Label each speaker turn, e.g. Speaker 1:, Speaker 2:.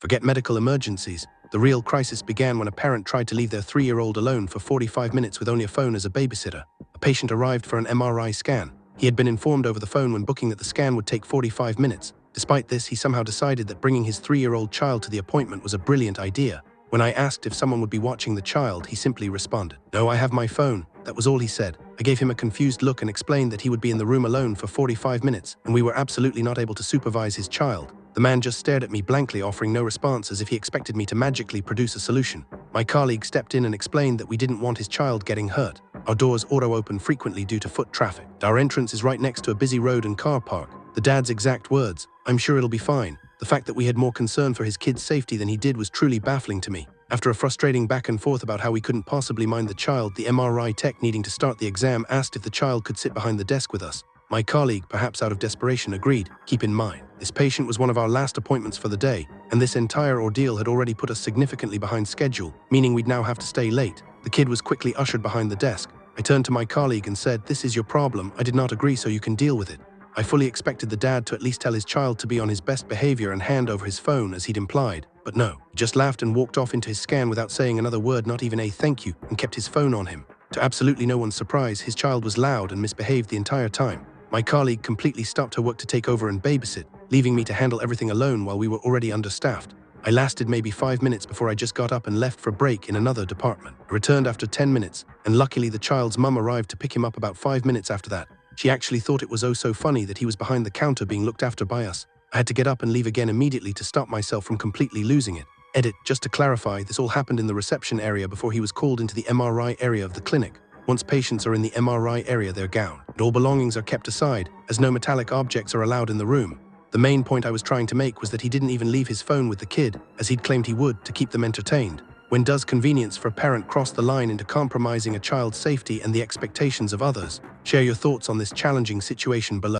Speaker 1: Forget medical emergencies. The real crisis began when a parent tried to leave their 3-year-old alone for 45 minutes with only a phone as a babysitter. A patient arrived for an MRI scan. He had been informed over the phone when booking that the scan would take 45 minutes. Despite this, he somehow decided that bringing his 3-year-old child to the appointment was a brilliant idea. When I asked if someone would be watching the child, he simply responded, "No, I have my phone." That was all he said. I gave him a confused look and explained that he would be in the room alone for 45 minutes, and we were absolutely not able to supervise his child. The man just stared at me blankly, offering no response, as if he expected me to magically produce a solution. My colleague stepped in and explained that we didn't want his child getting hurt. Our doors auto-open frequently due to foot traffic. Our entrance is right next to a busy road and car park. The dad's exact words, "I'm sure it'll be fine." The fact that we had more concern for his kid's safety than he did was truly baffling to me. After a frustrating back and forth about how we couldn't possibly mind the child, the MRI tech needing to start the exam asked if the child could sit behind the desk with us. My colleague, perhaps out of desperation, agreed. Keep in mind, this patient was one of our last appointments for the day, and this entire ordeal had already put us significantly behind schedule, meaning we'd now have to stay late. The kid was quickly ushered behind the desk. I turned to my colleague and said, "This is your problem. I did not agree, so you can deal with it." I fully expected the dad to at least tell his child to be on his best behavior and hand over his phone, as he'd implied. But no, he just laughed and walked off into his scan without saying another word, not even a thank you, and kept his phone on him. To absolutely no one's surprise, his child was loud and misbehaved the entire time. My colleague completely stopped her work to take over and babysit, leaving me to handle everything alone while we were already understaffed. I lasted maybe 5 minutes before I just got up and left for a break in another department. I returned after 10 minutes, and luckily the child's mum arrived to pick him up about 5 minutes after that. She actually thought it was oh so funny that he was behind the counter being looked after by us. I had to get up and leave again immediately to stop myself from completely losing it. Edit, just to clarify, this all happened in the reception area before he was called into the MRI area of the clinic. Once patients are in the MRI area, they're gowned, and all belongings are kept aside, as no metallic objects are allowed in the room. The main point I was trying to make was that he didn't even leave his phone with the kid, as he'd claimed he would, to keep them entertained. When does convenience for a parent cross the line into compromising a child's safety and the expectations of others? Share your thoughts on this challenging situation below.